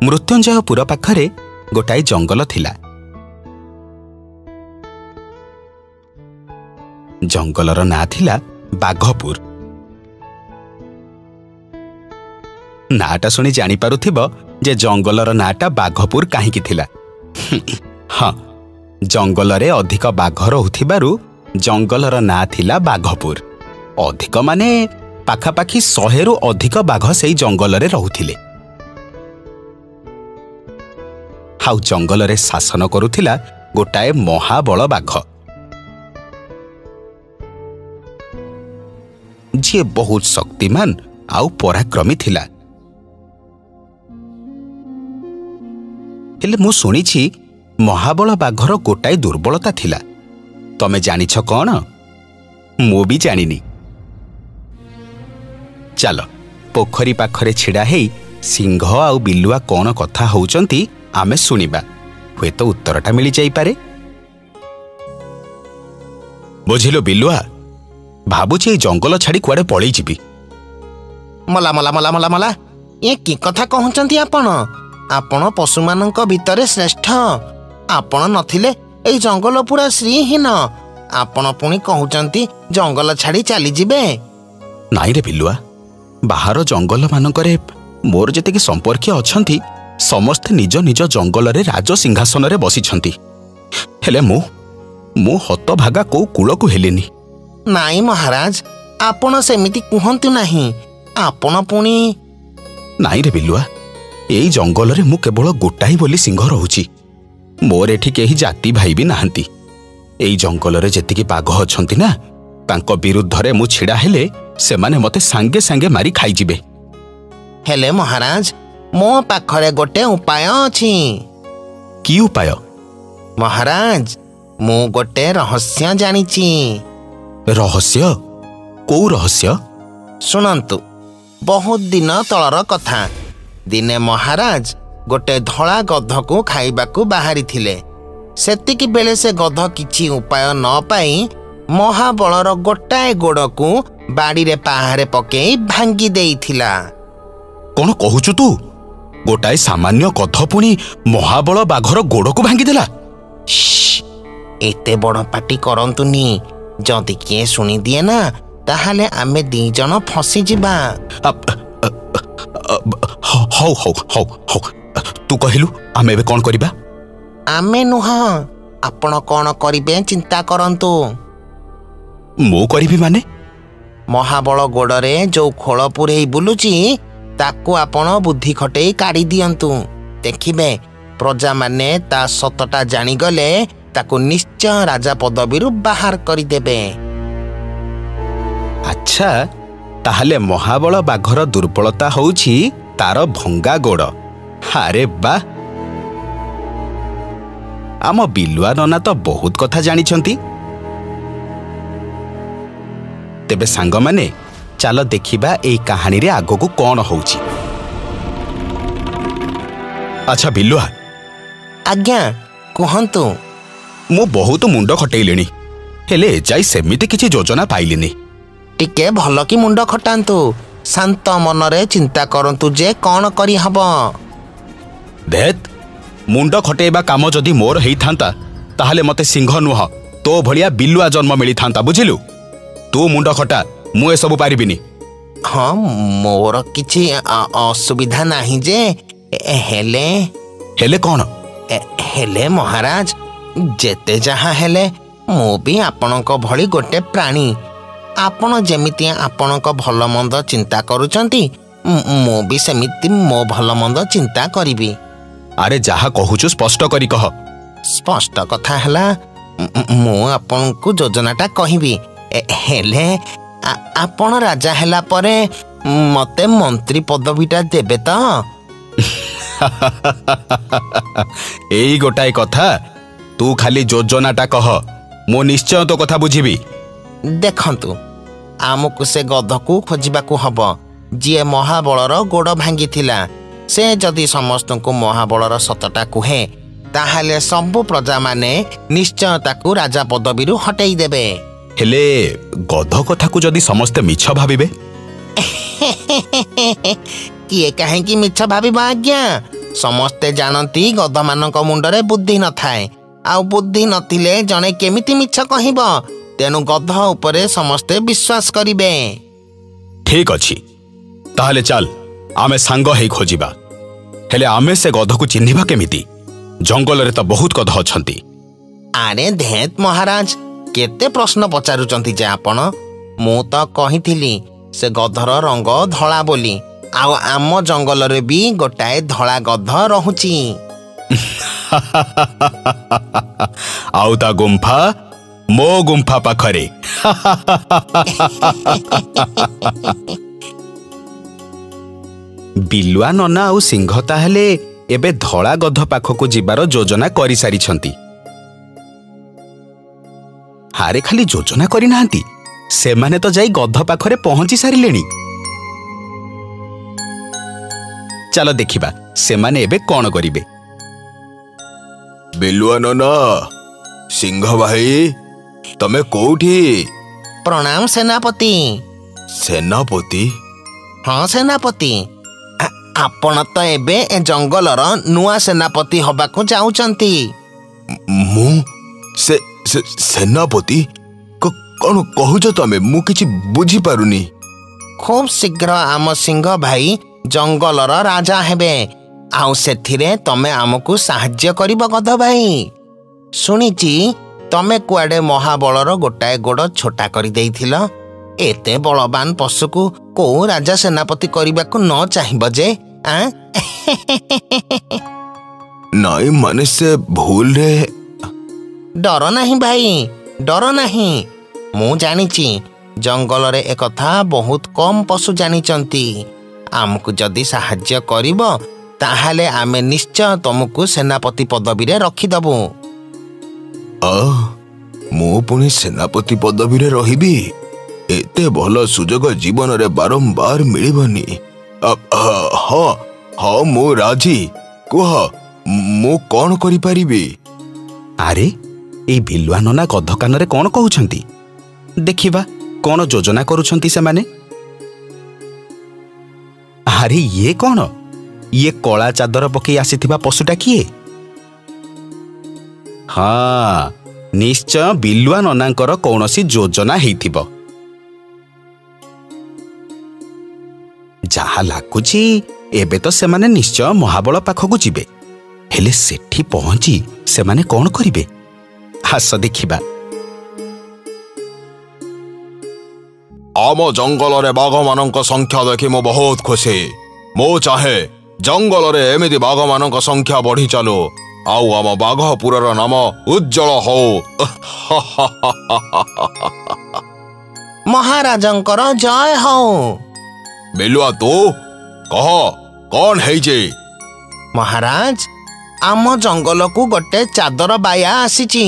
ମୃତ୍ୟୁଞ୍ଜୟପୁର ପାଖରେ ଗୋଟାଏ ଜଙ୍ଗଲ ଥିଲା। ଜଙ୍ଗଲର ନାଁ ଥିଲା ବାଘପୁର। ନାଁଟା ଶୁଣି ଜାଣିପାରୁଥିବ ଯେ ଜଙ୍ଗଲର ନାଁଟା ବାଘପୁର କାହିଁକି ଥିଲା। ହଁ, ଜଙ୍ଗଲରେ ଅଧିକ ବାଘ ରହୁଥିବାରୁ ଜଙ୍ଗଲର ନାଁ ଥିଲା ବାଘପୁର। ଅଧିକ ମାନେ ପାଖାପାଖି 100ରୁ ଅଧିକ ବାଘ ସେଇ ଜଙ୍ଗଲରେ ରହୁଥିଲେ। ଆଉ ଜଙ୍ଗଲରେ ଶାସନ କରୁଥିଲା ଗୋଟାଏ ମହାବଳ ବାଘ, ଯିଏ ବହୁତ ଶକ୍ତିମାନ ଆଉ ପରାକ୍ରମୀ ଥିଲା। ହେଲେ ମୁଁ ଶୁଣିଛି ମହାବଳ ବାଘର ଗୋଟାଏ ଦୁର୍ବଳତା ଥିଲା। ତମେ ଜାଣିଛ କଣ? ମୁଁ ବି ଜାଣିନି। ଚାଲ ପୋଖରୀ ପାଖରେ ଛିଡ଼ା ହେଇ ସିଂହ ଆଉ ବିଲୁଆ କଣ କଥା ହଉଛନ୍ତି ଆମେ ଶୁଣିବା। ହୁଏତ ଉତ୍ତରଟା ମିଳିଯାଇପାରେ। ବୁଝିଲୁ ବିଲୁଆ, ଭାବୁଛି ଏଇ ଜଙ୍ଗଲ ଛାଡ଼ି କୁଆଡ଼େ ପଳେଇଯିବି। ମଲା ମଲା ମଲା ମଲା ମଲା ଏ କି କଥା କହୁଛନ୍ତି ଆପଣ? ଆପଣ ପଶୁମାନଙ୍କ ଭିତରେ ଶ୍ରେଷ୍ଠ। ଆପଣ ନଥିଲେ ଏଇ ଜଙ୍ଗଲ ପୁରା ଶ୍ରୀହୀନ। ଆପଣ ପୁଣି କହୁଛନ୍ତି ଜଙ୍ଗଲ ଛାଡ଼ି ଚାଲିଯିବେ? ନାଇଁରେ ବିଲୁଆ, ବାହାର ଜଙ୍ଗଲମାନଙ୍କରେ ମୋର ଯେତିକି ସମ୍ପର୍କୀୟ ଅଛନ୍ତି ସମସ୍ତେ ନିଜ ନିଜ ଜଙ୍ଗଲରେ ରାଜସିଂହାସନରେ ବସିଛନ୍ତି। ହେଲେ ମୁଁ ହତଭାଗା କୋଉ କୂଳକୁ ହେଲିନି। ନାଇଁ ମହାରାଜ, ଆପଣ ସେମିତି କୁହନ୍ତୁ ନାହିଁ। ଆପଣ ପୁଣି ନାଇଁରେ ବିଲୁଆ, ଏଇ ଜଙ୍ଗଲରେ ମୁଁ କେବଳ ଗୋଟାଏ ବୋଲି ସିଂହ ରହୁଛି। ମୋର ଏଠି କେହି ଜାତି ଭାଇ ବି ନାହାନ୍ତି। ଏଇ ଜଙ୍ଗଲରେ ଯେତିକି ବାଘ ଅଛନ୍ତି ନା, ତାଙ୍କ ବିରୁଦ୍ଧରେ ମୁଁ ଛିଡ଼ା ହେଲେ ସେମାନେ ମତେ ସାଙ୍ଗେ ସାଙ୍ଗେ ମାରି ଖାଇଯିବେ। ହେଲେ ମହାରାଜ, ମୋ ପାଖରେ ଗୋଟେ ଉପାୟ ଅଛି। କି ଉପାୟ? ମହାରାଜ, ମୁଁ ଗୋଟେ ରହସ୍ୟ ଜାଣିଛି। ରହସ୍ୟ? କୋଉ ରହସ୍ୟ? ଶୁଣନ୍ତୁ, ବହୁତ ଦିନ ତଳର କଥା। ଦିନେ ମହାରାଜ ଗୋଟେ ଧଳା ଗଧକୁ ଖାଇବାକୁ ବାହାରିଥିଲେ। ସେତିକି ବେଳେ ସେ ଗଧ କିଛି ଉପାୟ ନ ପାଇ ମହାବଳର ଗୋଟାଏ ଗୋଡ଼କୁ ବାଡ଼ିରେ ପାହାରେ ପକେଇ ଭାଙ୍ଗି ଦେଇଥିଲା। କଣ କହୁଛୁ ତୁ? ଗୋଟାଏ ସାମାନ୍ୟ ଗଧ ପୁଣି ମହାବଳ ବାଘର ଗୋଡ଼କୁ ଭାଙ୍ଗିଦେଲା? ଏତେ ବଡ଼ ପାଟି କରନ୍ତୁନି। ଯଦି କିଏ ଶୁଣିଦିଏ ନା, ତାହେଲେ ଆମେ 2 ଜଣ ଫସିଯିବା। ହଉ ହଉ ହଉ ହଉ, ତୁ କହିଲୁ ଆମେ ଏବେ କଣ କରିବା? ଆମେ ନୁହଁ, ଆପଣ କଣ କରିବେ ଚିନ୍ତା କରନ୍ତୁ। ମୁଁ କରିବି ମାନେ? ମହାବଳ ଗୋଡ଼ରେ ଯୋଉ ଖୋଳ ପୁରେଇ ବୁଲୁଛି ତାକୁ ଆପଣ ବୁଦ୍ଧି ଖଟେଇ କାଢ଼ି ଦିଅନ୍ତୁ। ଦେଖିବେ ପ୍ରଜାମାନେ ତା ସତଟା ଜାଣିଗଲେ ତାକୁ ନିଶ୍ଚୟ ରାଜା ପଦବୀରୁ ବାହାର କରିଦେବେ। ଆଚ୍ଛା, ତାହେଲେ ମହାବଳ ବାଘର ଦୁର୍ବଳତା ହଉଛି ତାର ଭଙ୍ଗା ଗୋଡ଼। ଆରେ ବା, ଆମ ବିଲୁଆ ନନା ତ ବହୁତ କଥା ଜାଣିଛନ୍ତି। ତେବେ ସାଙ୍ଗମାନେ, ଚାଲ ଦେଖିବା ଏଇ କାହାଣୀରେ ଆଗକୁ କଣ ହଉଛି। ଆଚ୍ଛା ବିଲୁଆ। ଆଜ୍ଞା, କୁହନ୍ତୁ। ମୁଁ ବହୁତ ମୁଣ୍ଡ ଖଟେଇଲିଣି, ହେଲେ ଏଯାଇ ସେମିତି କିଛି ଯୋଜନା ପାଇଲିନି। ଟିକେ ଭଲ କି ମୁଣ୍ଡ ଖଟାନ୍ତୁ। ଶାନ୍ତ ମନରେ ଚିନ୍ତା କରନ୍ତୁ ଯେ କଣ କରିହବ। ଦେତ, ମୁଣ୍ଡ ଖଟେଇବା କାମ ଯଦି ମୋର ହେଇଥାନ୍ତା ତାହେଲେ ମତେ ସିଂହ ନୁହଁ, ତୋ ଭଳିଆ ବିଲୁଆ ଜନ୍ମ ମିଳିଥାନ୍ତା। ବୁଝିଲୁ? ତୁ ମୁଣ୍ଡ ଖଟା, ମୁଁ ଏସବୁ ପାରିବିନି। ହଁ, ମୋର କିଛି ଅସୁବିଧା ନାହିଁ ଯେ, ହେଲେ ହେଲେ କଣ? ହେଲେ ମହାରାଜ, ଯେତେ ଯାହା ହେଲେ ମୁଁ ବି ଆପଣଙ୍କ ଭଳି ଗୋଟେ ପ୍ରାଣୀ। ଆପଣ ଯେମିତି ଆପଣଙ୍କ ଭଲ ମନ୍ଦ ଚିନ୍ତା କରୁଛନ୍ତି, ମୁଁ ବି ସେମିତି ମୋ ଭଲ ମନ୍ଦ ଚିନ୍ତା କରିବି। ଆରେ ଯାହା କହୁଛୁ ସ୍ପଷ୍ଟ କରି କହ। ସ୍ପଷ୍ଟ କଥା ହେଲା, ମୁଁ ଆପଣଙ୍କୁ ଯୋଜନାଟା କହିବି। ହେଲେ ଆପଣ ରାଜା ହେଲା ପରେ ମତେ ମନ୍ତ୍ରୀ ପଦବୀଟା ଦେବେ ତ? ଏଇ ଗୋଟାଏ କଥା? ତୁ ଖାଲି ଯୋଜନାଟା କହ, ମୁଁ ନିଶ୍ଚୟ ତୋ କଥା ବୁଝିବି। ଦେଖନ୍ତୁ, ଆମକୁ ସେ ଗଧକୁ ଖୋଜିବାକୁ ହବ ଯିଏ ମହାବଳର ଗୋଡ଼ ଭାଙ୍ଗିଥିଲା। ସେ ଯଦି ସମସ୍ତଙ୍କୁ ମହାବଳର ସତଟା କୁହେ, ତାହେଲେ ସବୁ ପ୍ରଜାମାନେ ନିଶ୍ଚୟ ତାକୁ ରାଜା ପଦବୀରୁ ହଟେଇ ଦେବେ। ହେଲେ ଗଧ କଥାକୁ ଯଦି ସମସ୍ତେ ମିଛ ଭାବିବେ? କିଏ କାହିଁକି ମିଛ ଭାବିବ ଆଜ୍ଞା? ସମସ୍ତେ ଜାଣନ୍ତି ଗଧମାନଙ୍କ ମୁଣ୍ଡରେ ବୁଦ୍ଧି ନଥାଏ। ଆଉ ବୁଦ୍ଧି ନଥିଲେ ଜଣେ କେମିତି ମିଛ କହିବ? ତେଣୁ ଗଧ ଉପରେ ସମସ୍ତେ ବିଶ୍ୱାସ କରିବେ। ଠିକ୍ ଅଛି, ତାହେଲେ ଚାଲ ଆମେ ସାଙ୍ଗ ହେଇ ଖୋଜିବା। ହେଲେ ଆମେ ସେ ଗଧକୁ ଚିହ୍ନିବା କେମିତି? ଜଙ୍ଗଲରେ ତ ବହୁତ ଗଧ ଅଛନ୍ତି। ଆରେ ଧେତ୍ ମହାରାଜ, କେତେ ପ୍ରଶ୍ନ ପଚାରୁଛନ୍ତି ଯେ ଆପଣ? ମୁଁ ତ କହିଥିଲି ସେ ଗଧର ରଙ୍ଗ ଧଳା ବୋଲି। ଆଉ ଆମ ଜଙ୍ଗଲରେ ବି ଗୋଟାଏ ଧଳା ଗଧ ରହୁଛି। ଆଉ ତା ଗୁମ୍ଫା ମୋ ଗୁମ୍ଫା ପାଖରେ। ବିଲୁଆ ନନା ଆଉ ସିଂହ ତାହେଲେ ଏବେ ଧଳା ଗଧ ପାଖକୁ ଯିବାର ଯୋଜନା କରିସାରିଛନ୍ତି। ହାରେ ଖାଲି ଯୋଜନା କରିନାହାନ୍ତି, ସେମାନେ ତ ଯାଇ ଗଧ ପାଖରେ ପହଞ୍ଚି ସାରିଲେଣି। ଚାଲ ଦେଖିବା ସେମାନେ ଏବେ କଣ କରିବେ। ବିଲୁଆ ନନା, ସିଂହ ଭାଇ, ତମେ କୋଉଠି? ପ୍ରଣାମ ସେନାପତି। ସେନାପତି? ହଁ ସେନାପତି, ଆପଣ ତ ଏବେ ଏ ଜଙ୍ଗଲର ନୂଆ ସେନାପତି ହବାକୁ ଯାଉଛନ୍ତି। ମୁଁ ସେନାପତି? କଣ କହୁଛ ତମେ? ମୁଁ କିଛି ବୁଝିପାରୁନି। ଖୁବ୍ ଶୀଘ୍ର ଆମ ସିଂହ ଭାଇ ଜଙ୍ଗଲର ରାଜା ହେବେ। ଆଉ ସେଥିରେ ତମେ ଆମକୁ ସାହାଯ୍ୟ କରିବ ଗଧ ଭାଇ। ଶୁଣିଛି ତମେ କୁଆଡେ ମହାବଳର ଗୋଟାଏ ଗୋଡ଼ ଛୋଟା କରିଦେଇଥିଲ। ଏତେ ବଳବାନ ପଶୁକୁ କୋଉ ରାଜା ସେନାପତି କରିବାକୁ ନ ଚାହିଁବ ଯେ? ନାଇଁ ମାନେ ସେ ଭୁଲରେ। ଡର ନାହିଁ ଭାଇ, ଡର ନାହିଁ। ମୁଁ ଜାଣିଛି ଜଙ୍ଗଲରେ ଏକଥା ବହୁତ କମ୍ ପଶୁ ଜାଣିଛନ୍ତି। ଆମକୁ ଯଦି ସାହାଯ୍ୟ କରିବ ତାହେଲେ ଆମେ ନିଶ୍ଚୟ ତମକୁ ସେନାପତି ପଦବୀରେ ରଖିଦେବୁ। ମୁଁ ପୁଣି ସେନାପତି ପଦବୀରେ ରହିବି? ଏତେ ଭଲ ସୁଯୋଗ ଜୀବନରେ ବାରମ୍ବାର ମିଳିବନି। ହଁ ମୁଁ ରାଜି। କୁହ, ମୁଁ କଣ କରିପାରିବି? ଆରେ ଏଇ ବିଲୁଆ ନନା ଗଧ କାନରେ କଣ କହୁଛନ୍ତି? ଦେଖିବା କଣ ଯୋଜନା କରୁଛନ୍ତି ସେମାନେ। ଆରେ ଇଏ କଣ? ଇଏ କଳା ଚାଦର ପକେଇ ଆସିଥିବା ପଶୁଟା କିଏ? ହଁ, ନିଶ୍ଚୟ ବିଲୁଆ ନନାଙ୍କର କୌଣସି ଯୋଜନା ହେଇଥିବ। ଯାହା ଲାଗୁଛି ଏବେ ତ ସେମାନେ ନିଶ୍ଚୟ ମହାବଳ ପାଖକୁ ଯିବେ। ହେଲେ ସେଠି ପହଞ୍ଚି ସେମାନେ କଣ କରିବେ? ଆସ ଦେଖିବା। ଆମ ଜଙ୍ଗଲରେ ବାଘମାନଙ୍କ ସଂଖ୍ୟା ଦେଖି ମୁଁ ବହୁତ ଖୁସି। ମୁଁ ଚାହେଁ ଜଙ୍ଗଲରେ ଏମିତି ବାଘମାନଙ୍କ ସଂଖ୍ୟା ବଢି ଚାଲୁ, ଆଉ ଆମ ବାଘପୁରର ନାମ ଉଜ୍ଜଳ ହଉ। ମହାରାଜଙ୍କର ଜୟ ହଉ। ବିଲୁଆ ତୁ କହ, କଣ ହେଇଛି? ମହାରାଜ, ଆମ ଜଙ୍ଗଲକୁ ଗୋଟେ ଚାଦର ବାୟା ଆସିଛି।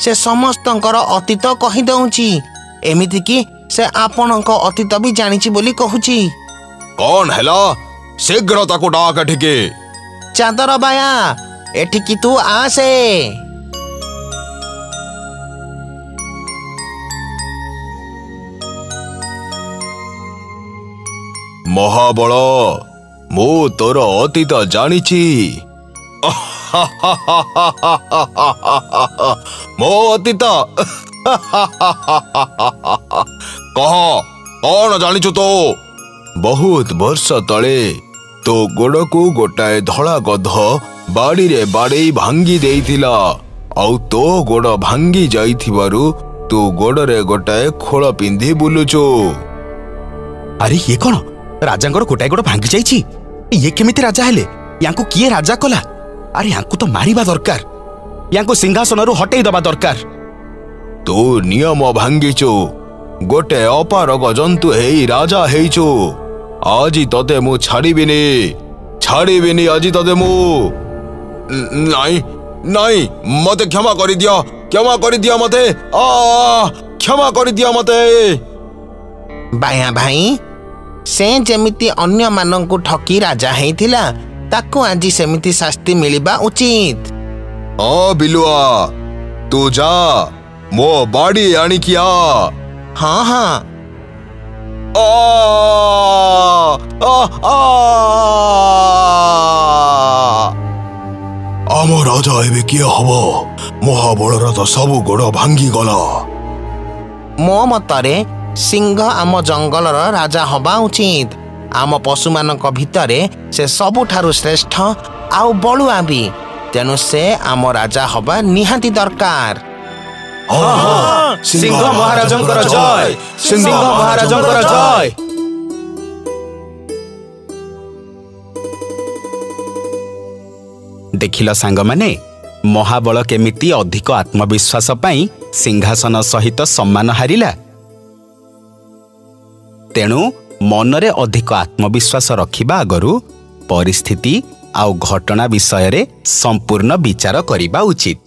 ସେ ସମସ୍ତଙ୍କର ଅତୀତ କହିଦେଉଛି। ଏମିତିକି ସେ ଆପଣଙ୍କ ଅତୀତ ବି ଜାଣିଛି ବୋଲି କହୁଛି। କଣ ହେଲା? ଶୀଘ୍ର ତାକୁ ଡାକ ଏଠିକି। ଚାଦର ବାୟା, ଏଠିକି ତୁ ଆସେ। ମହାବଳ, ମୁଁ ତୋର ଅତୀତ ଜାଣିଛି। ମୋ ଅତୀତ? କହ, କଣ ଜାଣିଛୁ ତୁ? ବହୁତ ବର୍ଷ ତଳେ ତୋ ଗୋଡକୁ ଗୋଟାଏ ଧଳା ଗଧ ବାଡିରେ ବାଡେଇ ଭାଙ୍ଗି ଦେଇଥିଲା। ଆଉ ତୋ ଗୋଡ ଭାଙ୍ଗି ଯାଇଥିବାରୁ ତୁ ଗୋଡରେ ଗୋଟାଏ ଖୋଳ ପିନ୍ଧି ବୁଲୁଛୁ। ଆରେ ଇଏ କଣ? ରାଜାଙ୍କର ଗୋଟାଏ ଗୋଡ ଭାଙ୍ଗି ଯାଇଛି। ଇଏ କେମିତି ରାଜା ହେଲେ? ୟାଙ୍କୁ କିଏ ରାଜା କଲା? ଆରେ ୟାଙ୍କୁ ତ ମାରିବା ଦରକାର। ୟାଙ୍କୁ ସିଂହାସନରୁ ହଟେଇ ଦବା ଦରକାର। ତୁ ନିୟମ ଭାଙ୍ଗିଛୁ, ଗୋଟେ ଅପାରଗ ଜନ୍ତୁ ହେଇ ରାଜା ହେଇଛୁ। ଆଜି ତତେ ମୁଁ ଛାଡ଼ିବିନି ଆଜି ତତେ ମୁଁ। ନାଇଁ ନାଇଁ, ମତେ କ୍ଷମା କରିଦିଅ ମତେ। କ୍ଷମା କରିଦିଅ ମତେ। ବାୟା ଭାଇ, ସେ ଯେମିତି ଅନ୍ୟମାନଙ୍କୁ ଠକି ରାଜା ହେଇଥିଲା, ତାକୁ ଆଜି ସେମିତି ଶାସ୍ତି ମିଳିବା ଉଚିତ। ବିଲୁଆ, ତୁ ଯା, ମୋ ବାଡି ଆଣିକି ଆ। ହଁ ହଁ। ରାଜା ଏବେ କିଏ ହବ? ମହାବଳର ତ ସବୁ ଗୋଡ଼ ଭାଙ୍ଗିଗଲା। ମୋ ମତରେ ସିଂହ ଆମ ଜଙ୍ଗଲର ରାଜା ହବା ଉଚିତ। ଆମ ପଶୁମାନଙ୍କ ଭିତରେ ସେ ସବୁଠାରୁ ଶ୍ରେଷ୍ଠ ଆଉ ବଳୁଆ ବି। ତେଣୁ ସେ ଆମ ରାଜା ହବା ନିହାତି ଦରକାର। ସିଂହ ମହାରାଜଙ୍କର ଜୟ! ସିଂହ ମହାରାଜଙ୍କର ଜୟ! ଦେଖିଲ ସାଙ୍ଗମାନେ, ମହାବଳ କେମିତି ଅଧିକ ଆତ୍ମବିଶ୍ୱାସ ପାଇଁ ସିଂହାସନ ସହିତ ସମ୍ମାନ ହାରିଲା। ତେଣୁ ମନରେ ଅଧିକ ଆତ୍ମବିଶ୍ୱାସ ରଖିବା ଆଗରୁ ପରିସ୍ଥିତି ଆଉ ଘଟଣା ବିଷୟରେ ସମ୍ପୂର୍ଣ୍ଣ ବିଚାର କରିବା ଉଚିତ।